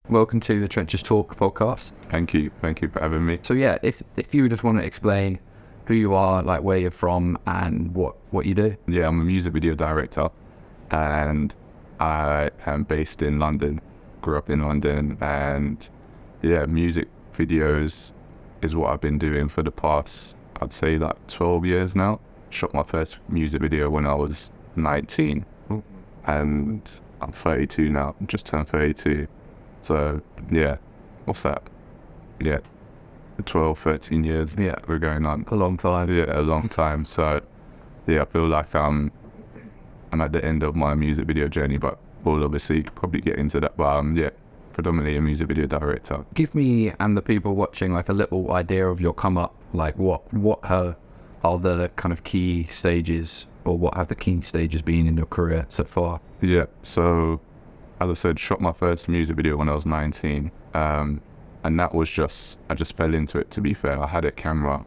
Welcome to the Trenches Talk podcast. Thank you for having me. So yeah, if you just want to explain who you are, like where you're from and what you do. Yeah, I'm a music video director and I am based in London, grew up in London, and yeah, music videos is what I've been doing for the past, I'd say like 12 years now. Shot my first music video when I was 19 and I'm 32 now, just turned 32. So yeah, what's that? Yeah, 12, 13 years. Yeah, we're going on. A long time. Yeah, a long time. So yeah, I feel like I'm at the end of my music video journey, but we'll obviously probably get into that. But yeah, predominantly a music video director. Give me and the people watching like a little idea of your come up, like what are the kind of key stages, or what have the key stages been in your career so far? Yeah, so as I said, shot my first music video when I was 19, and that was I just fell into it, to be fair. I had a camera,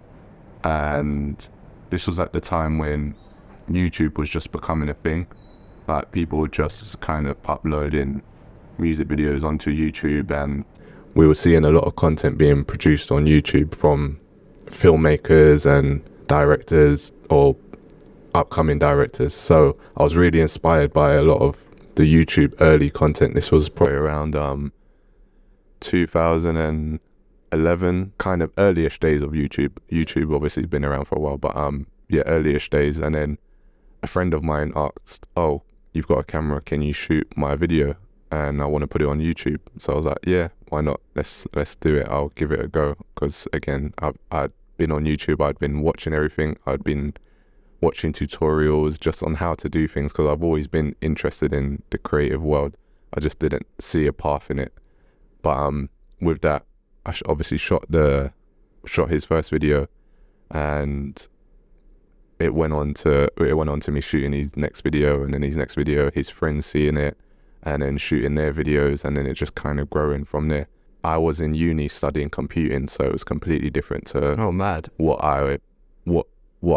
and this was at the time when YouTube was just becoming a thing. Like, people were just kind of uploading music videos onto YouTube, and we were seeing a lot of content being produced on YouTube from filmmakers and directors or upcoming directors. So I was really inspired by a lot of the YouTube early content. This was probably around 2011, kind of early-ish days of YouTube. YouTube obviously has been around for a while, but yeah, early-ish days. And then a friend of mine asked, "Oh, you've got a camera, can you shoot my video? And I want to put it on YouTube." So I was like, yeah, why not? Let's do it. I'll give it a go. Because again, I'd been on YouTube, I'd been watching everything. I'd been watching tutorials just on how to do things, because I've always been interested in the creative world. I just didn't see a path in it. But with that, I obviously shot his first video, and it went on to me shooting his next video, and then his next video, his friends seeing it, and then shooting their videos, and then it just kind of growing from there. I was in uni studying computing, so it was completely different to what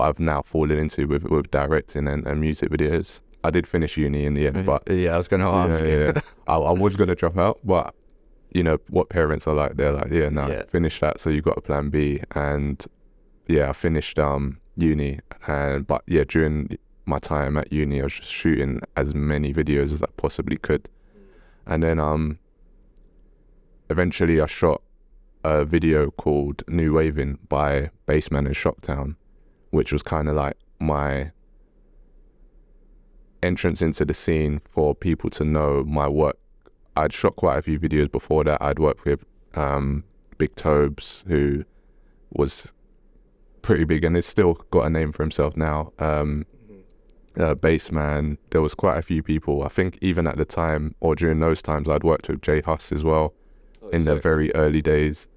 I've now fallen into with directing and music videos. I did finish uni in the end, but yeah, I was going to ask. Yeah. I was going to drop out, but you know what parents are like. They're like, finish that, so you got a plan B. And yeah, I finished uni, but yeah, during my time at uni, I was just shooting as many videos as I possibly could. And then eventually I shot a video called New Waving by Bassman and Shocktown, which was kind of like my entrance into the scene for people to know my work. I'd shot quite a few videos before that. I'd worked with Big Tobes, who was pretty big and has still got a name for himself now. Bassman, there was quite a few people. I think even at the time, or during those times, I'd worked with J Huss as well in the very early days.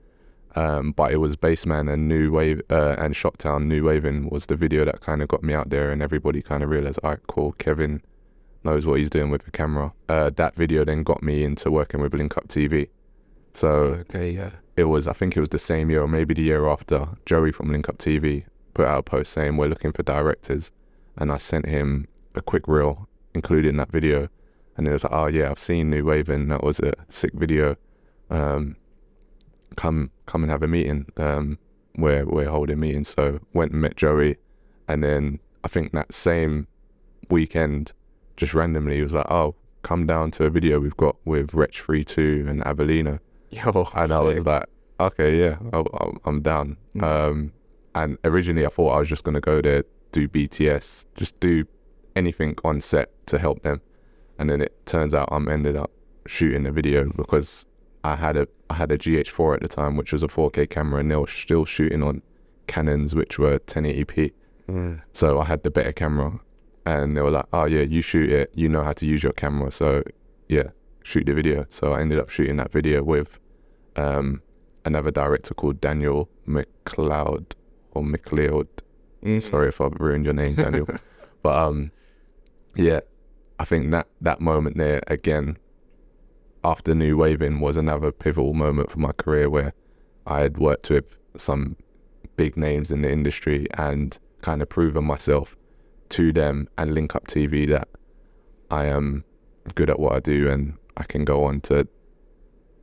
But it was Bassman and New Wave and Shocktown. New Waving was the video that kind of got me out there, and everybody kind of realized, all right, cool, Kevin knows what he's doing with the camera. That video then got me into working with Link Up TV. So I think it was the same year or maybe the year after, Joey from Link Up TV put out a post saying we're looking for directors, and I sent him a quick reel including that video, and it was like, oh yeah, I've seen New Waving, that was a sick video. Come and have a meeting. We're holding meetings. So went and met Joey, and then I think that same weekend, just randomly, he was like, "Oh, come down to a video we've got with R3D and Avelina." And I was like, "Okay, yeah, I'm down." And originally I thought I was just gonna go there, do BTS, just do anything on set to help them, and then it turns out I'm ended up shooting the video because I had a GH4 at the time, which was a 4K camera, and they were still shooting on Canons, which were 1080p. So I had the better camera, and they were like, "Oh yeah, you shoot it. You know how to use your camera, so yeah, shoot the video." So I ended up shooting that video with another director called Daniel McLeod or McLeod. Sorry if I've ruined your name, Daniel. But yeah, I think that moment there again, after New Waving, was another pivotal moment for my career, where I had worked with some big names in the industry and kind of proven myself to them and Link Up TV that I am good at what I do, and I can go on to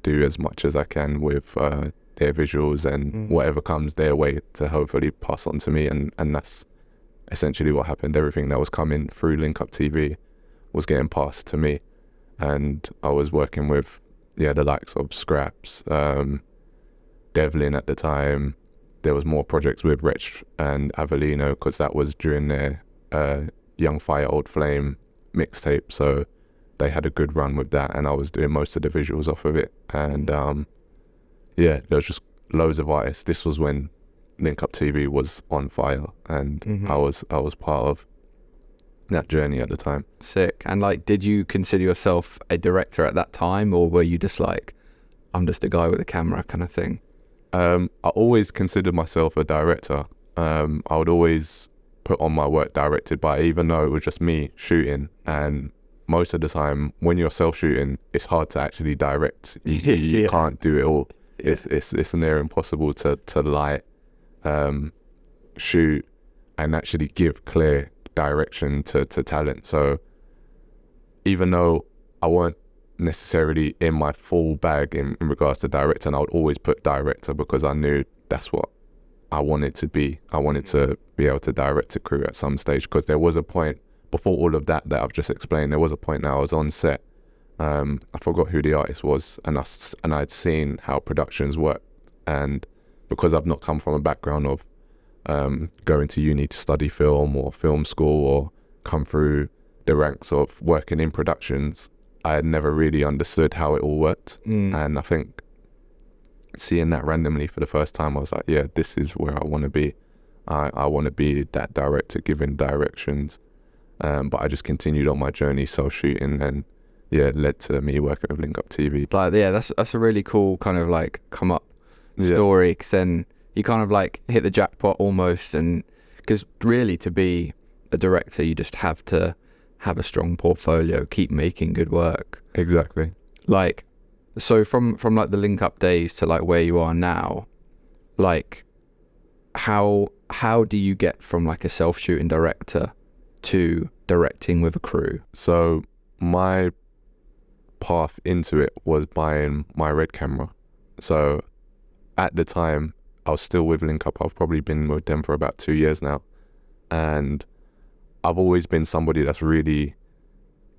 do as much as I can with their visuals and whatever comes their way to hopefully pass on to me, and that's essentially what happened. Everything that was coming through Link Up TV was getting passed to me, and I was working with the likes of Scraps, Devlin at the time. There was more projects with Wretch and Avellino because that was during their Young Fire Old Flame mixtape, so they had a good run with that, and I was doing most of the visuals off of it. And there was just loads of artists. This was when Link Up TV was on fire, and I was part of that journey at the time. Sick. And like, did you consider yourself a director at that time, or were you just like, I'm just a guy with a camera kind of thing? I always considered myself a director. I would always put on my work directed by, even though it was just me shooting. And most of the time, when you're self-shooting, it's hard to actually direct. You can't do it all. It's near impossible to light, shoot, and actually give clear direction to talent. So even though I weren't necessarily in my full bag in regards to director, and I would always put director because I knew that's what I wanted to be. I wanted to be able to direct a crew at some stage, because there was a point before all of that I've just explained. There was a point now I was on set, I forgot who the artist was, and I'd seen how productions work, and because I've not come from a background of going to uni to study film or film school, or come through the ranks of working in productions, I had never really understood how it all worked. And I think seeing that randomly for the first time, I was like, yeah, this is where I want to be. I want to be that director giving directions. But I just continued on my journey self-shooting, and led to me working with Link Up TV. Like, that's a really cool kind of like come up story, because then you kind of like hit the jackpot almost. And because really, to be a director, you just have to have a strong portfolio, keep making good work. Exactly. Like, so from like the Link Up days to like where you are now, like how do you get from like a self-shooting director to directing with a crew? So my path into it was buying my Red camera. So at the time, I was still with Link Up. I've probably been with them for about 2 years now, and I've always been somebody that's really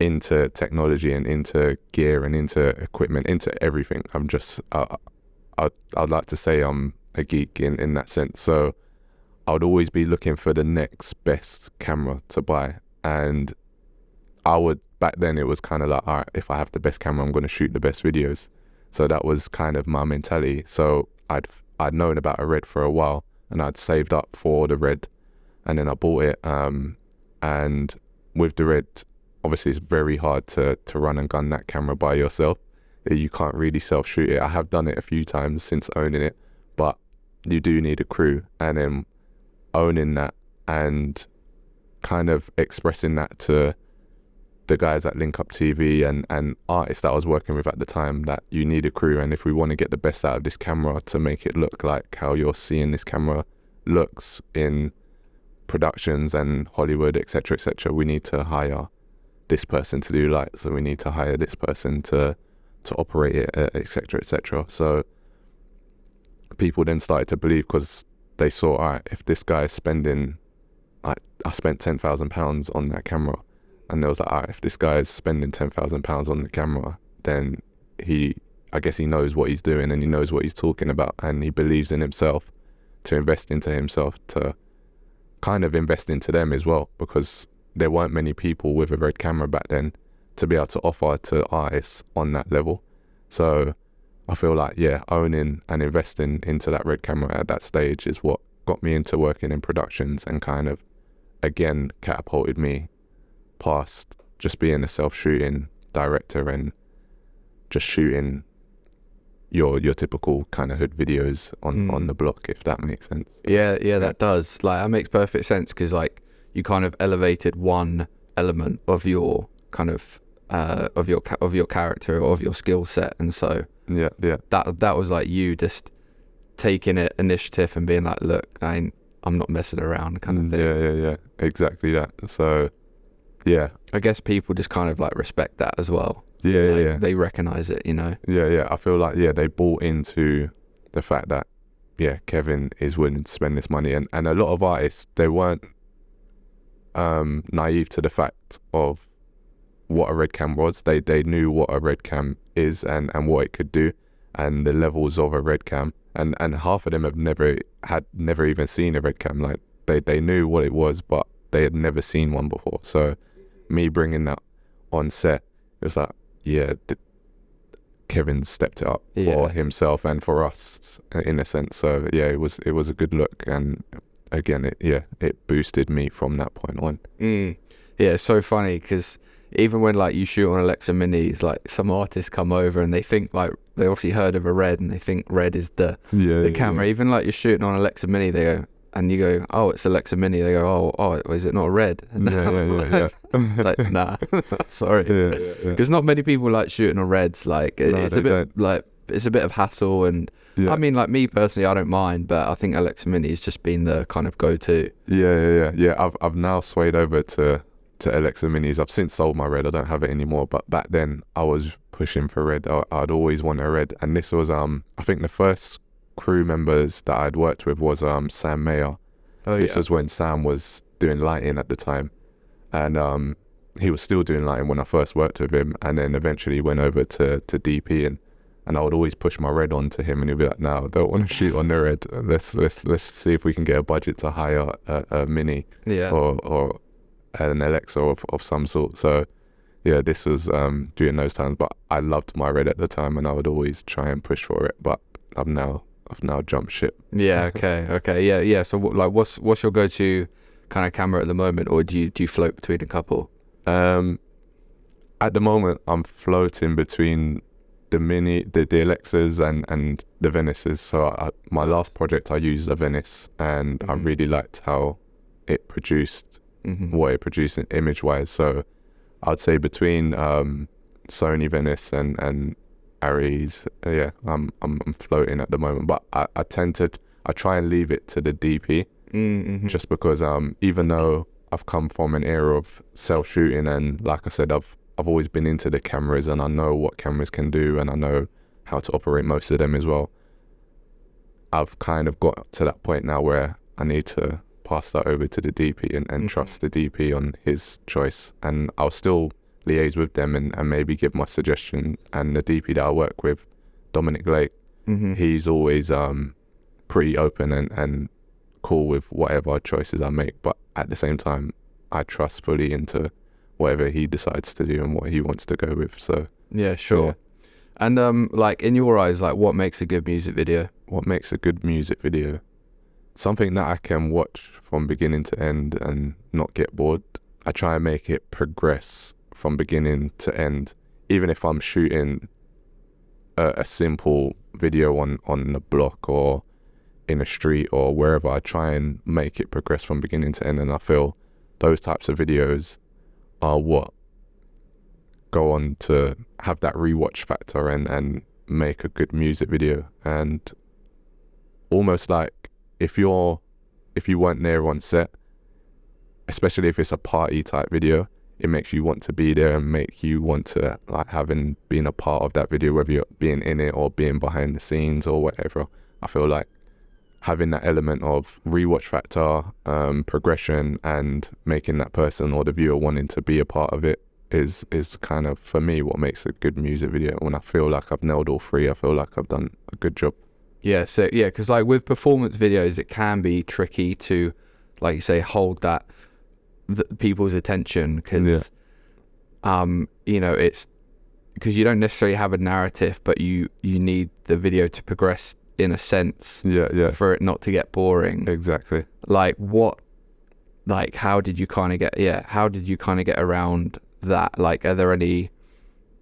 into technology and into gear and into equipment, into everything. I'm just, I'd like to say I'm a geek in that sense. So I would always be looking for the next best camera to buy. And back then it was kind of like, all right, if I have the best camera, I'm going to shoot the best videos. So that was kind of my mentality. So I'd known about a Red for a while, and I'd saved up for the Red, and then I bought it. And with the Red, obviously it's very hard to run and gun that camera by yourself. You can't really self-shoot it. I have done it a few times since owning it, but you do need a crew. And then owning that and kind of expressing that to the guys at Link Up TV and artists that I was working with at the time, that you need a crew, and if we want to get the best out of this camera to make it look like how you're seeing this camera looks in productions and Hollywood, etc., we need to hire this person to do lights, so we need to hire this person to operate it, etc. So people then started to believe, because they saw, all right, if this guy is spending, I spent £10,000 on that camera, and they was like, all right, if this guy is spending £10,000 on the camera, then I guess he knows what he's doing, and he knows what he's talking about, and he believes in himself to invest into himself, to kind of invest into them as well, because there weren't many people with a Red camera back then to be able to offer to artists on that level. So I feel like, owning and investing into that Red camera at that stage is what got me into working in productions, and kind of, again, catapulted me past just being a self-shooting director and just shooting your typical kind of hood videos on the block, if that makes sense. Yeah, that does. Like, that makes perfect sense, because like you kind of elevated one element of your kind of of your character or of your skill set, and so that was like you just taking it initiative and being like, look, I'm not messing around, kind of thing. Yeah, exactly that. So I guess people just kind of like respect that as well. they recognize it, you know. Yeah, I feel like they bought into the fact that Kevin is willing to spend this money, and a lot of artists, they weren't naive to the fact of what a red cam was. They knew what a red cam is and what it could do, and the levels of a red cam, and half of them have never even seen a red cam. Like they knew what it was, but they had never seen one before. So me bringing that on set, it was like, Kevin stepped it up for himself and for us in a sense. So it was a good look, and again it boosted me from that point on. It's so funny because even when like you shoot on Alexa Minis, like some artists come over and they think like they obviously heard of a Red and they think Red is the camera. Even like you're shooting on Alexa Mini, they go, and you go, oh, it's Alexa Mini. They go, oh, is it not a Red? Like, nah, sorry, because not many people like shooting on Reds. Like it's a bit of hassle, and I mean, like me personally, I don't mind, but I think Alexa Mini has just been the kind of go-to. I've now swayed over to Alexa Minis. I've since sold my Red. I don't have it anymore, but back then I was pushing for Red. I'd always want a Red, and this was I think the first crew members that I'd worked with was Sam Mayer. This was when Sam was doing lighting at the time, and he was still doing lighting when I first worked with him, and then eventually went over to DP, and I would always push my Red onto him, and he'd be like, no, I don't want to shoot on the Red. Let's see if we can get a budget to hire a Mini or an Alexa of some sort. So this was during those times, but I loved my Red at the time, and I would always try and push for it, but I've now jumped ship. Okay. So what's your go-to kind of camera at the moment, or do you float between a couple? At the moment I'm floating between the Mini, the Alexas and the Venices. So my last project I used a Venice, and I really liked how it produced what it produced image wise. So I'd say between Sony Venice and Aries, I'm floating at the moment, but I try and leave it to the DP, just because even though I've come from an era of self shooting, and like I said, I've always been into the cameras, and I know what cameras can do, and I know how to operate most of them as well. I've kind of got to that point now where I need to pass that over to the DP and trust the DP on his choice, and I'll still liaise with them and maybe give my suggestion. And the DP that I work with, Dominic Lake, he's always pretty open and cool with whatever choices I make, but at the same time I trust fully into whatever he decides to do and what he wants to go with. So and like in your eyes, like what makes a good music video? What makes a good music video? Something that I can watch from beginning to end and not get bored. I try and make it progress from beginning to end, even if I'm shooting a simple video on the block or in a street or wherever. I try and make it progress from beginning to end, and I feel those types of videos are what go on to have that rewatch factor and make a good music video. And almost like if you weren't there on set, especially if it's a party type video, it makes you want to be there and make you want to like being a part of that video, whether you're being in it or being behind the scenes or whatever. I feel like having that element of rewatch factor, progression, and making that person or the viewer wanting to be a part of it is kind of, for me, what makes a good music video. When I feel like I've nailed all three, I feel like I've done a good job. Because like with performance videos, it can be tricky to, like you say, hold that people's attention, because it's because you don't necessarily have a narrative, but you need the video to progress in a sense, for it not to get boring. Exactly. How did you kind of get around that? Like, are there any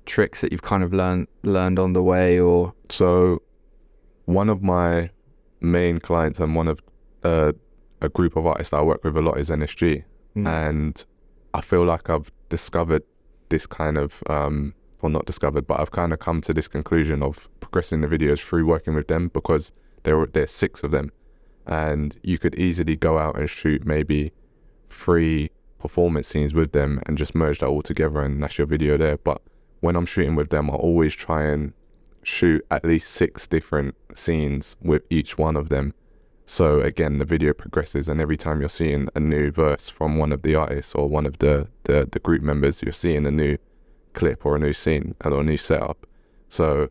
tricks that you've kind of learned on the way? Or so one of my main clients and one of a group of artists that I work with a lot is NSG. And I feel like I've discovered this kind of, well, not discovered, but I've kind of come to this conclusion of progressing the videos through working with them, because there's 6 of them, and you could easily go out and shoot maybe 3 performance scenes with them and just merge that all together, and that's your video there. But when I'm shooting with them, I always try and shoot at least 6 different scenes with each one of them. So again, the video progresses, and every time you're seeing a new verse from one of the artists or one of the group members, you're seeing a new clip or a new scene or a new setup. So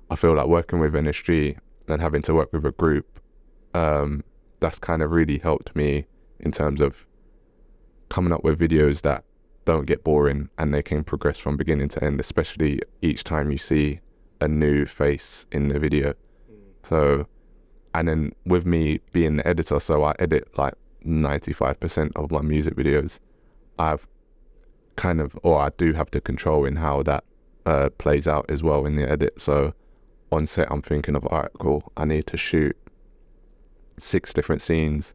I feel like working with NSG and having to work with a group, that's kind of really helped me in terms of coming up with videos that don't get boring and they can progress from beginning to end, especially each time you see a new face in the video. So, and then with me being the editor, so I edit like 95% of my music videos. I do have the control in how that plays out as well in the edit. So on set, I'm thinking of, all right, cool, I need to shoot 6 different scenes,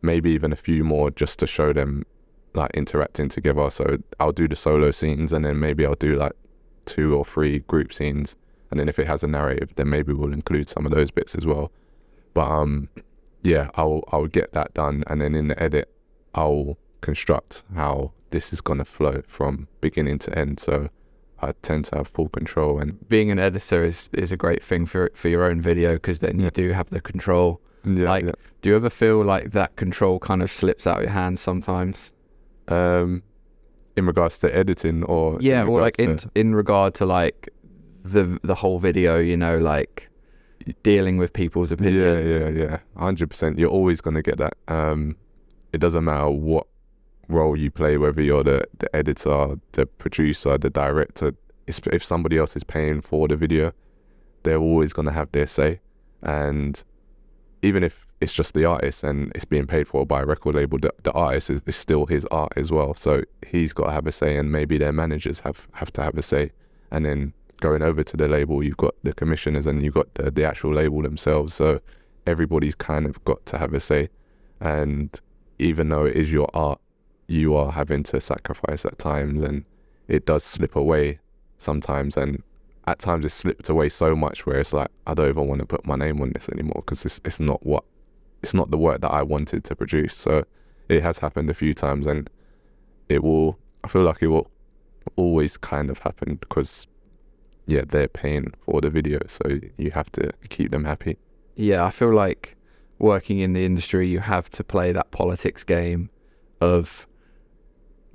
maybe even a few more, just to show them like interacting together. So I'll do the solo scenes, and then maybe I'll do like 2 or 3 group scenes, and then if it has a narrative, then maybe we'll include some of those bits as well. But yeah, I'll get that done, and then in the edit I'll construct how this is gonna flow from beginning to end. So I tend to have full control. And being an editor is a great thing for your own video, because then you do have the control. Do you ever feel like that control kind of slips out of your hands sometimes? In regards to editing, or or like in regard to like the whole video, you know, like dealing with people's opinions. Yeah 100%. You're always going to get that. It doesn't matter what role you play, whether you're the editor, the producer, the director. If somebody else is paying for the video, they're always going to have their say. And even if it's just the artist and it's being paid for by a record label, the artist is still his art as well. So he's got to have a say, and maybe their managers have to have a say. And then going over to the label, you've got the commissioners and you've got the actual label themselves. So everybody's kind of got to have a say. And even though it is your art, you are having to sacrifice at times, and it does slip away sometimes. And at times it's slipped away so much where it's like, I don't even want to put my name on this anymore, because it's not the work that I wanted to produce. So it has happened a few times, and I feel like it will always kind of happen, because they're paying for the video, so you have to keep them happy. I feel like working in the industry, you have to play that politics game of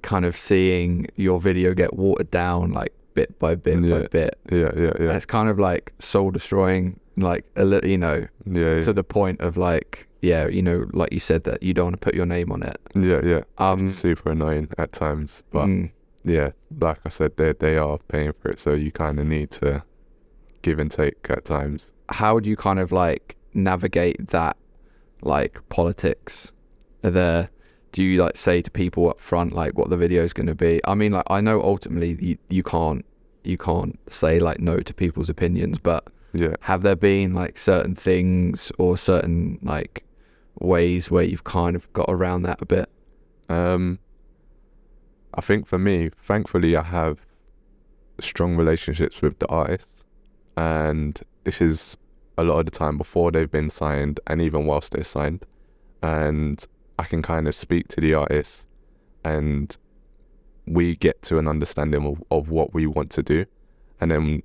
kind of seeing your video get watered down like bit by bit by bit. It's kind of like soul destroying, like a little, you know, to the point of like, you know, like you said, that you don't want to put your name on it. It's super annoying at times, but like I said, they are paying for it, so you kind of need to give and take at times. How do you kind of like navigate that, like politics there? Do you like say to people up front like what the video is going to be? I mean, like, I know ultimately you can't say like no to people's opinions, but have there been like certain things or certain like ways where you've kind of got around that a bit? I think for me, thankfully, I have strong relationships with the artists, and this is a lot of the time before they've been signed and even whilst they're signed, and I can kind of speak to the artists and we get to an understanding of what we want to do. And then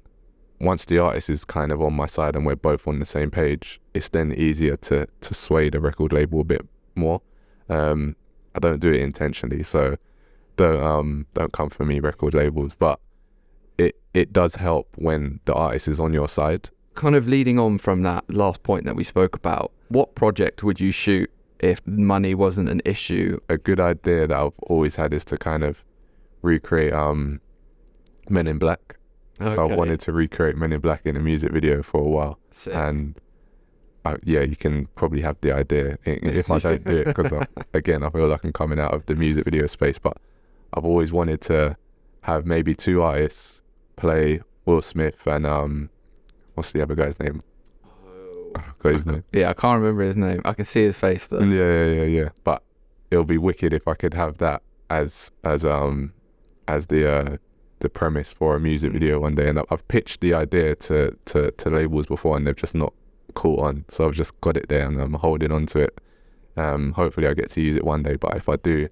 once the artist is kind of on my side and we're both on the same page, it's then easier to sway the record label a bit more. I don't do it intentionally, so don't come for me, record labels, but it does help when the artist is on your side. Kind of leading on from that last point that we spoke about, what project would you shoot if money wasn't an issue? A good idea that I've always had is to kind of recreate Men in Black. Okay. So I wanted to recreate Men in Black in a music video for a while. Sick. And you can probably have the idea if I don't do it, because again, I feel like I'm coming out of the music video space, but I've always wanted to have maybe 2 artists play Will Smith and what's the other guy's name? Got his name. Yeah, I can't remember his name. I can see his face though. Yeah. But it'll be wicked if I could have that as the premise for a music video one day. And I've pitched the idea to labels before, and they've just not caught on. So I've just got it there and I'm holding on to it. Hopefully I get to use it one day. But if I do,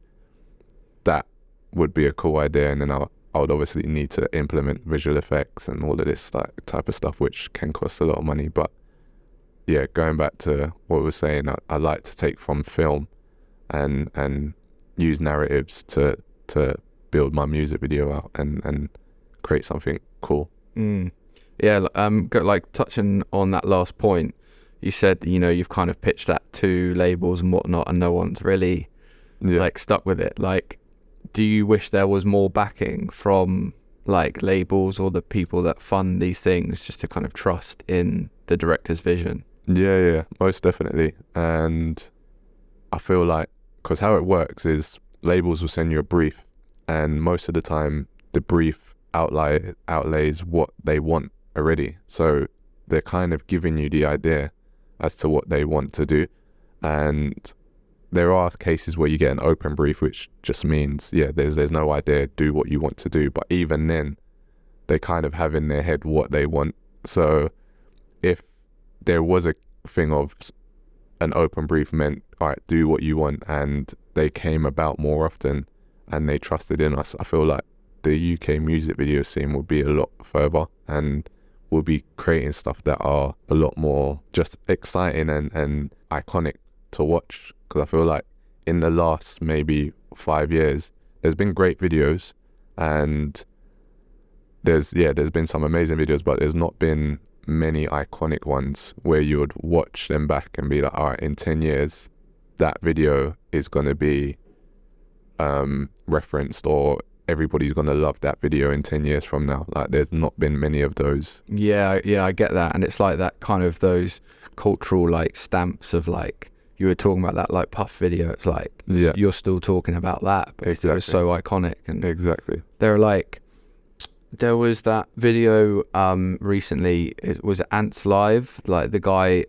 that would be a cool idea. And then I'll I would obviously need to implement visual effects and all of this type of stuff, which can cost a lot of money. But yeah, going back to what we were saying, I like to take from film and use narratives to build my music video out and create something cool. Yeah, like touching on that last point, you said, you know, you've kind of pitched that to labels and whatnot, and no one's really like stuck with it. Like, do you wish there was more backing from like labels or the people that fund these things, just to kind of trust in the director's vision? Yeah, most definitely. And I feel like, because how it works is labels will send you a brief, and most of the time the brief outlays what they want already. So they're kind of giving you the idea as to what they want to do. And there are cases where you get an open brief, which just means, there's no idea, do what you want to do. But even then, they kind of have in their head what they want. So if there was a thing of an open brief meant, all right, do what you want, and they came about more often and they trusted in us, I feel like the UK music video scene will be a lot further, and we'll be creating stuff that are a lot more just exciting and iconic to watch. Because I feel like in the last maybe 5 years, there's been great videos, and there's been some amazing videos, but there's not been many iconic ones where you would watch them back and be like, all right, in 10 years, that video is going to be referenced, or everybody's going to love that video in 10 years from now. Like, there's not been many of those. Yeah, I get that. And it's like that kind of those cultural like stamps of like, you were talking about that like Puff video. It's like, you're still talking about that, but exactly. It was so iconic. And exactly. There was that video recently. It was Ants Live, like the guy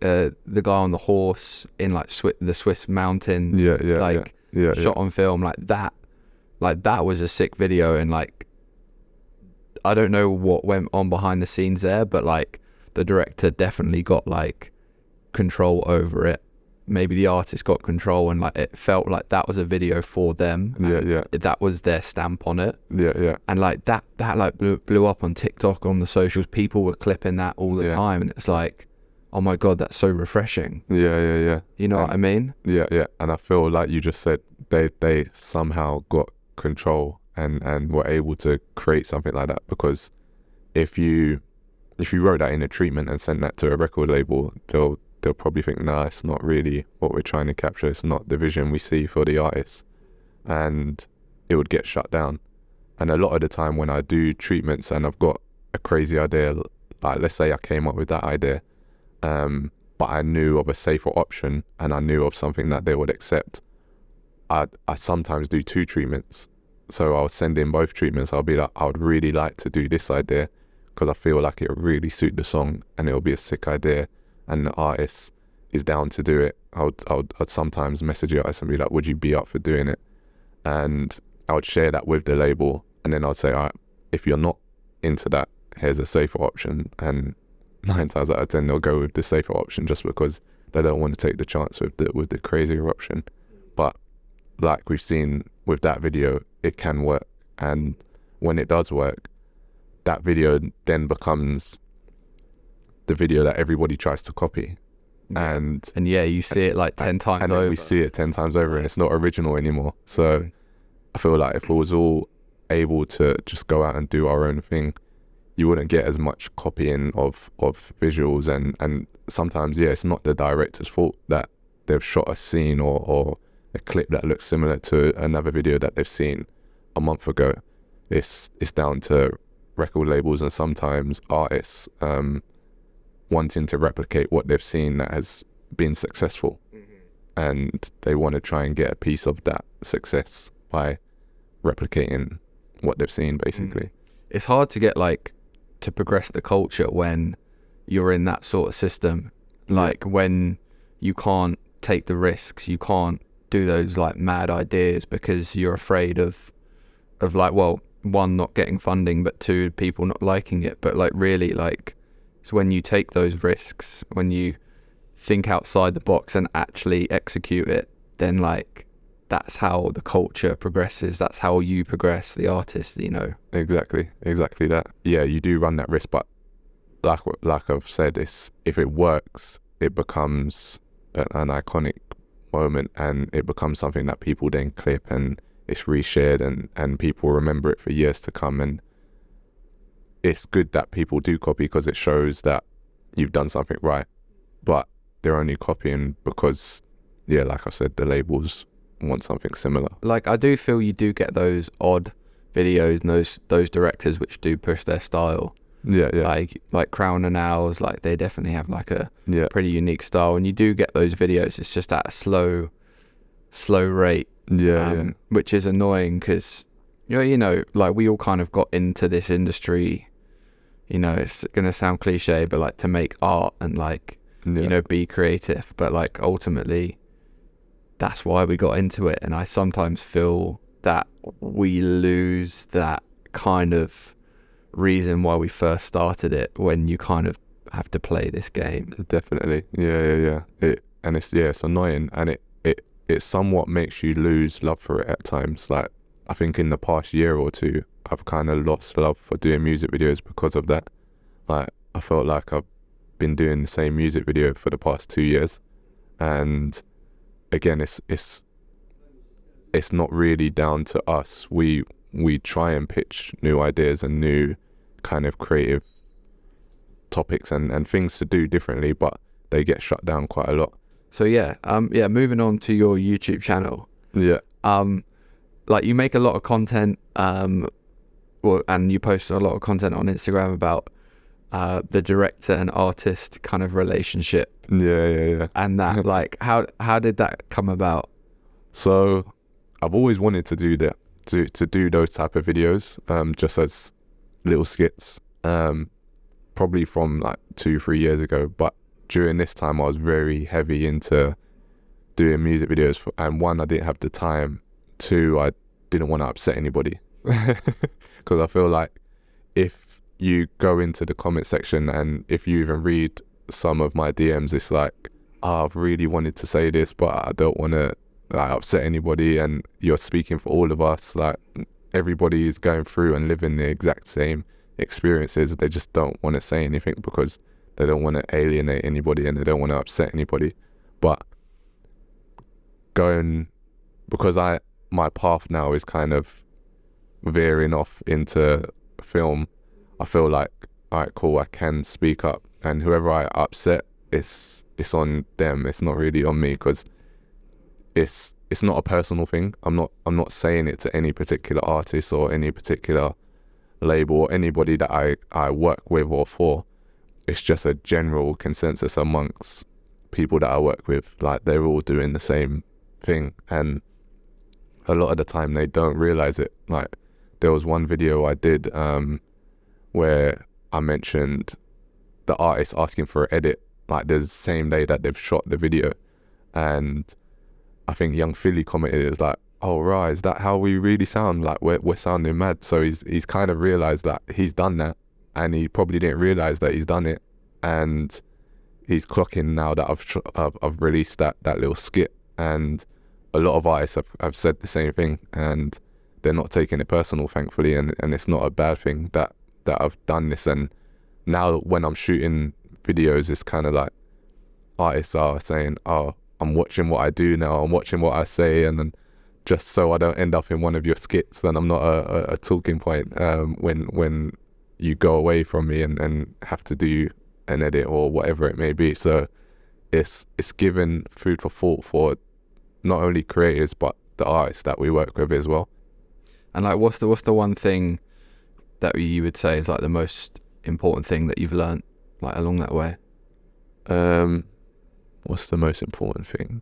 on the horse in like the Swiss mountains. Shot on film like that. Like, that was a sick video, and like, I don't know what went on behind the scenes there, but like the director definitely got like control over it. Maybe the artist got control, and like it felt like that was a video for them. That was their stamp on it. And like that like blew up on TikTok, on the socials. People were clipping that all the time, and it's like, oh my god, that's so refreshing. Yeah. You know what I mean? Yeah. And I feel like you just said they somehow got control and were able to create something like that. Because if you wrote that in a treatment and sent that to a record label, they'll probably think, nah, it's not really what we're trying to capture. It's not the vision we see for the artist, and it would get shut down. And a lot of the time when I do treatments and I've got a crazy idea, like let's say I came up with that idea, but I knew of a safer option and I knew of something that they would accept, I sometimes do 2 treatments. So I'll send in both treatments. I'll be like, I would really like to do this idea because I feel like it would really suit the song and it'll be a sick idea, and the artist is down to do it. I'd sometimes message the artist and be like, would you be up for doing it? And I would share that with the label, and then I'd say, all right, if you're not into that, here's a safer option. And 9 times out of 10 they'll go with the safer option just because they don't want to take the chance with the crazier option. But like we've seen with that video, it can work, and when it does work, that video then becomes the video that everybody tries to copy. And you see it like 10 times over. And we see it 10 times over, and it's not original anymore. So I feel like if we was all able to just go out and do our own thing, you wouldn't get as much copying of visuals, and sometimes it's not the director's fault that they've shot a scene or a clip that looks similar to another video that they've seen a month ago. It's down to record labels and sometimes artists wanting to replicate what they've seen that has been successful, and they want to try and get a piece of that success by replicating what they've seen, basically. It's hard to get like to progress the culture when you're in that sort of system, like when you can't take the risks, you can't do those like mad ideas because you're afraid of like, well, 1, not getting funding, but 2, people not liking it. But like really, like, it's when you take those risks, when you think outside the box and actually execute it, then like that's how the culture progresses. That's how you progress, the artist, you know. Exactly that. Yeah, you do run that risk, but like I've said, it's if it works, it becomes an iconic moment, and it becomes something that people then clip, and it's reshared, and people remember it for years to come. And it's good that people do copy, because it shows that you've done something right. But they're only copying because, yeah, like I said, the labels want something similar. Like, I do feel you do get those odd videos and those directors which do push their style. Yeah. Like Crown and Owls, like they definitely have like a pretty unique style, and you do get those videos. It's just at a slow rate. Yeah. Which is annoying, because you know, like we all kind of got into this industry. You know, it's gonna sound cliche, but like to make art and like you know, be creative. But like ultimately, that's why we got into it. And I sometimes feel that we lose that kind of reason why we first started it, when you kind of have to play this game. Definitely. Yeah. It's annoying, and it somewhat makes you lose love for it at times. Like, I think in the past year or two, I've kind of lost love for doing music videos because of that. Like, I felt like I've been doing the same music video for the past 2 years, and again, it's not really down to us. We try and pitch new ideas and new kind of creative topics and things to do differently, but they get shut down quite a lot. So moving on to your YouTube channel. Yeah. Like, you make a lot of content, and you post a lot of content on Instagram about the director and artist kind of relationship. Yeah. And that, like, how did that come about? So I've always wanted to do that, to do those type of videos, just as little skits, probably from like 2-3 years ago. But during this time, I was very heavy into doing music videos, and one, I didn't have the time. Two, I didn't want to upset anybody, because I feel like if you go into the comment section and if you even read some of my DMs, it's like, I've really wanted to say this, but I don't want to upset anybody, and you're speaking for all of us. Like, everybody is going through and living the exact same experiences. They just don't want to say anything because they don't want to alienate anybody and they don't want to upset anybody. But because my path now is kind of veering off into film, I feel like, all right, cool, I can speak up, and whoever I upset, it's on them. It's not really on me, because it's not a personal thing. I'm not saying it to any particular artist or any particular label or anybody that I work with or for. It's just a general consensus amongst people that I work with. Like, they're all doing the same thing, and a lot of the time they don't realize it. Like, there was one video I did where I mentioned the artist asking for an edit, like the same day that they've shot the video, and I think Young Philly commented, it was like, oh right, is that how we really sound? Like, we're sounding mad. So he's kind of realized that he's done that, and he probably didn't realize that he's done it, and he's clocking now that I've released that little skit. And a lot of artists have said the same thing, and they're not taking it personal, thankfully, and it's not a bad thing that I've done this. And now when I'm shooting videos, it's kind of like artists are saying, oh, I'm watching what I do now, I'm watching what I say, and then just so I don't end up in one of your skits, then I'm not a talking point when you go away from me and have to do an edit or whatever it may be. So it's given food for thought for not only creators but the artists that we work with as well. And like, what's the one thing that you would say is like the most important thing that you've learned like along that way? What's the most important thing?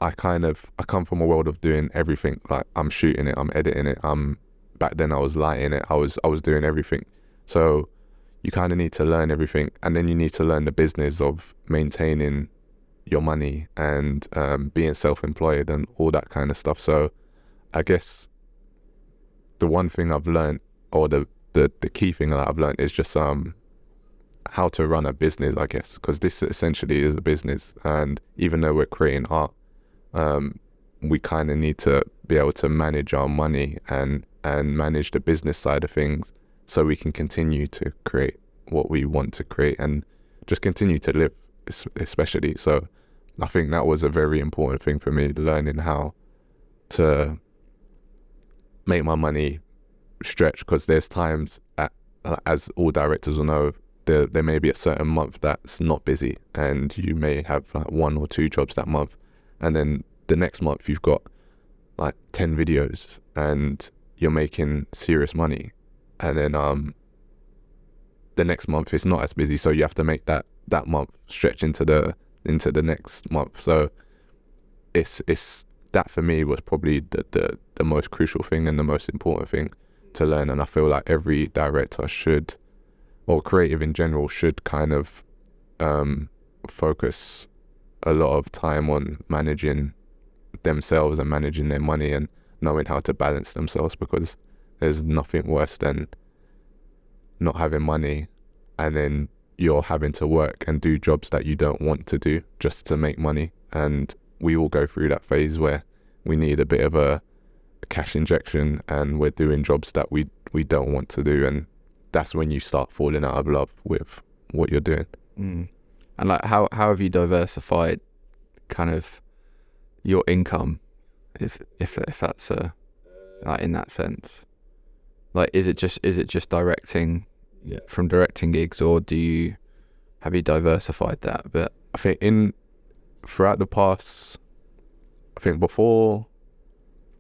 I come from a world of doing everything. Like, I'm shooting it, I'm editing it, back then I was lighting it, I was doing everything. So you kind of need to learn everything, and then you need to learn the business of maintaining your money and being self-employed and all that kind of stuff. So I guess the one thing I've learned, or the key thing that I've learned, is just how to run a business, I guess, because this essentially is a business. And even though we're creating art, we kind of need to be able to manage our money and manage the business side of things so we can continue to create what we want to create and just continue to live, especially. So I think that was a very important thing for me, learning how to make my money stretch, because there's times as all directors will know, there may be a certain month that's not busy and you may have like 1 or 2 jobs that month, and then the next month you've got like 10 videos and you're making serious money, and then the next month it's not as busy, so you have to make that month stretch into the next month. So it's that for me was probably the most crucial thing and the most important thing to learn. And I feel like every director should, or creative in general, should kind of focus a lot of time on managing themselves and managing their money and knowing how to balance themselves, because there's nothing worse than not having money and then you're having to work and do jobs that you don't want to do just to make money. And we all go through that phase where we need a bit of a cash injection and we're doing jobs that we don't want to do, and that's when you start falling out of love with what you're doing. And like how have you diversified kind of your income, if that's like in that sense? Like is it just directing from directing gigs, or have you diversified that a bit? I think throughout the past, I think before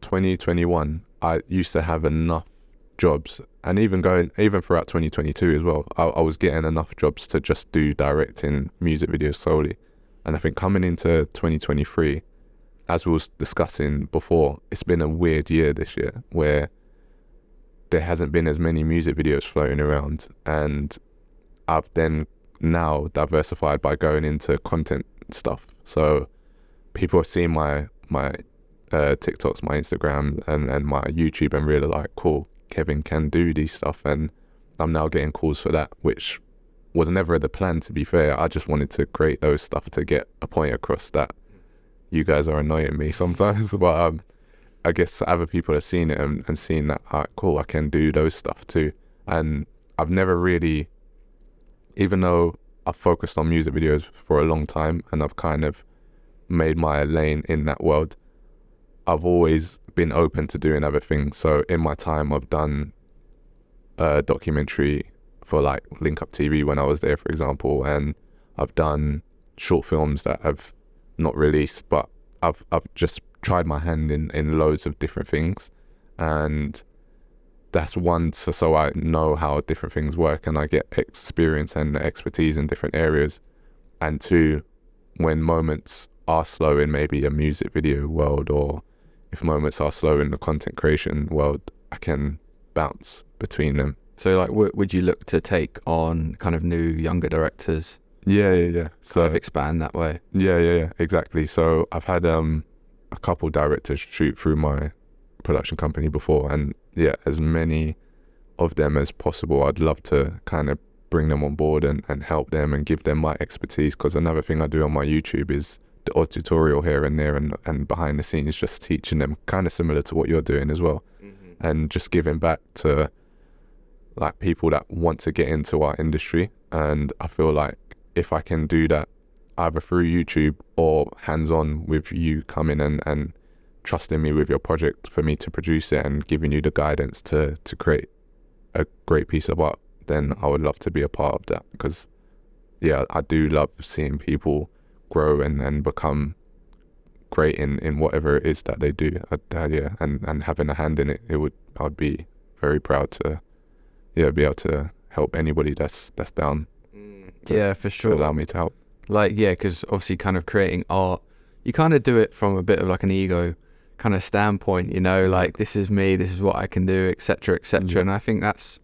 2021, I used to have enough jobs, and even throughout 2022 as well, I was getting enough jobs to just do directing music videos solely. And I think coming into 2023, as we was discussing before, it's been a weird year this year where there hasn't been as many music videos floating around, and I've then now diversified by going into content stuff. So people have seen my TikToks, my Instagram and my YouTube, and really like, cool, Kevin can do these stuff, and I'm now getting calls for that, which was never the plan, to be fair. I just wanted to create those stuff to get a point across that you guys are annoying me sometimes, but I guess other people have seen it and seen that, cool, I can do those stuff too. And I've never really, even though I've focused on music videos for a long time and I've kind of made my lane in that world, I've always been open to doing other things. So in my time, I've done a documentary for like Link Up TV when I was there, for example, and I've done short films that have not released, but I've just tried my hand in loads of different things, and that's one, so I know how different things work and I get experience and expertise in different areas. And 2, when moments are slow in maybe a music video world, or if moments are slow in the content creation world, I can bounce between them. So like would you look to take on kind of new younger directors? Yeah. So kind of expand that way. Yeah, exactly. So I've had a couple directors shoot through my production company before, and as many of them as possible, I'd love to kind of bring them on board and help them and give them my expertise, because another thing I do on my YouTube is the odd tutorial here and there and behind the scenes, just teaching them, kind of similar to what you're doing as well. And just giving back to like people that want to get into our industry. And I feel like if I can do that either through YouTube or hands-on with you coming and trusting me with your project for me to produce it and giving you the guidance to create a great piece of art, then I would love to be a part of that, because I do love seeing people grow and become great in whatever it is that they do. And having a hand in it, I'd be very proud to be able to help anybody that's down. For sure. Allow me to help. Like, because obviously kind of creating art, you kind of do it from a bit of like an ego kind of standpoint, like this is me, this is what I can do, etc. And I think that's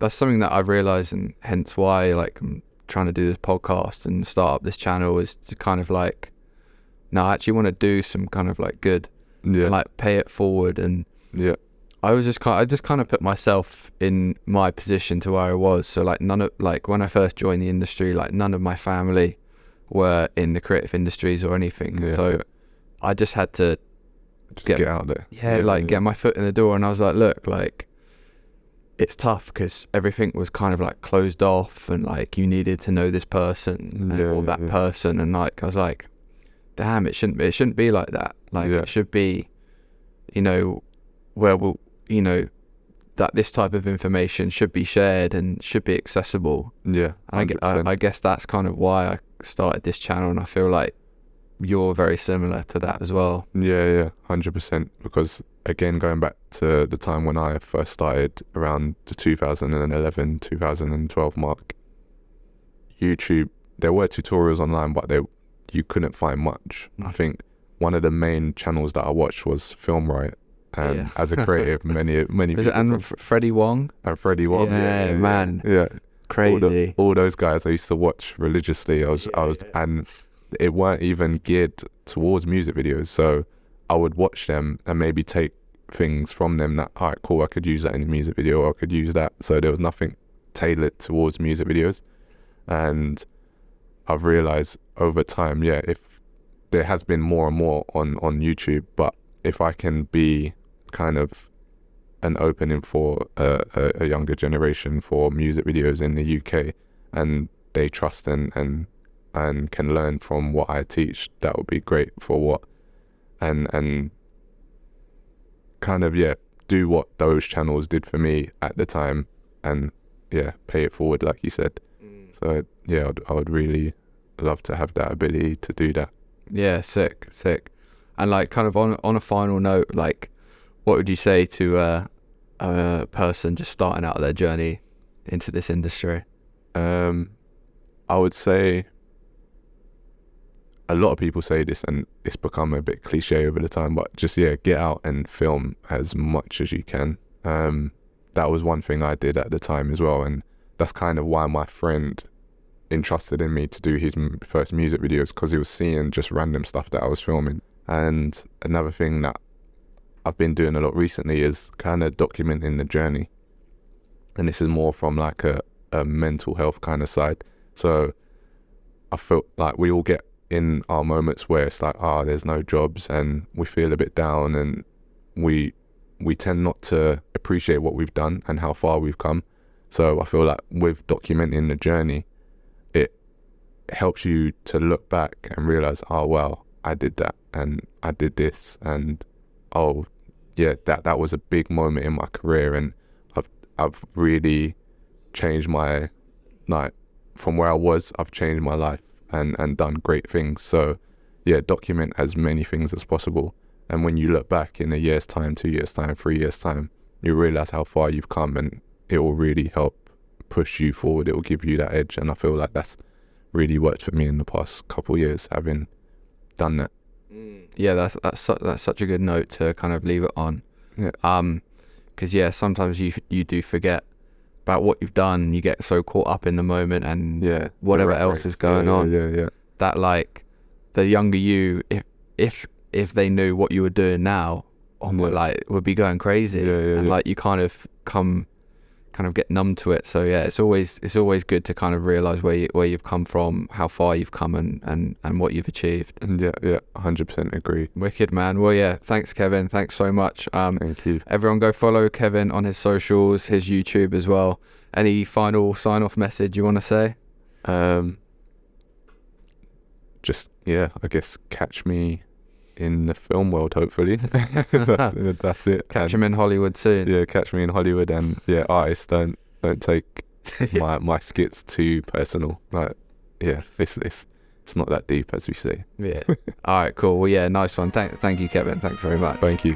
something that I've realized, and hence why like I'm trying to do this podcast and start up this channel, is to kind of like, no, I actually want to do some kind of like good, and like pay it forward. And I just kind of put myself in my position to where I was. So like when I first joined the industry, like none of my family were in the creative industries or anything. I just had to get out there. Get my foot in the door. And I was like, look, like, it's tough because everything was kind of like closed off, and like you needed to know this person or that person, and like I was like, damn, it shouldn't be like that. Like it should be, you know, where we'll, you know, that this type of information should be shared and should be accessible. Yeah, I guess that's kind of why I started this channel, and I feel like you're very similar to that as well. Yeah, 100%. Because again, going back to the time when I first started around the 2011, 2012 mark, YouTube, there were tutorials online, but you couldn't find much. I think one of the main channels that I watched was Film Riot. And as a creative, many people. And Freddie Wong? Yeah, man. Yeah. Crazy. All those guys I used to watch religiously. And it weren't even geared towards music videos. So I would watch them and maybe take things from them that, all right, cool, I could use that in a music video, or I could use that. So there was nothing tailored towards music videos. And I've realized over time, if there has been more and more on YouTube, but if I can be kind of an opening for a younger generation for music videos in the UK, and they trust and can learn from what I teach, that would be great for what, and kind of, do what those channels did for me at the time, and pay it forward, like you said. So I would really love to have that ability to do that. Yeah, sick. And like, kind of on a final note, like, what would you say to a person just starting out their journey into this industry? I would say, a lot of people say this and it's become a bit cliche over the time, but just get out and film as much as you can. That was one thing I did at the time as well, and that's kind of why my friend entrusted in me to do his first music videos, because he was seeing just random stuff that I was filming. And another thing that I've been doing a lot recently is kind of documenting the journey, and this is more from like a mental health kind of side. So I felt like we all get in our moments where it's like, there's no jobs, and we feel a bit down, and we tend not to appreciate what we've done and how far we've come. So I feel like with documenting the journey, it helps you to look back and realize, wow, I did that, and I did this, and that was a big moment in my career, and I've really changed my, like, from where I was, I've changed my life and done great things. So document as many things as possible, and when you look back in a year's time, 2 years time, 3 years time, you realize how far you've come, and it will really help push you forward. It will give you that edge, and I feel like that's really worked for me in the past couple of years, having done that. Yeah, that's such a good note to kind of leave it on. Because sometimes you do forget about what you've done. You get so caught up in the moment and whatever else is going on. That, like, the younger you, if they knew what you were doing now, would be going crazy. And like, you kind of get numb to it. So it's always good to kind of realize where you've come from, how far you've come, and what you've achieved. And 100% agree. Wicked, man. Well, thanks, Kevin. Thanks so much. Thank you. Everyone go follow Kevin on his socials, his YouTube as well. Any final sign-off message you want to say? Just I guess catch me in the film world, hopefully. that's it. Catch him in Hollywood soon. Catch me in Hollywood. And artists, don't take my skits too personal. Like, it's not that deep, as we say. All right, cool. Well, nice one. Thank you, Kevin. Thanks very much. Thank you.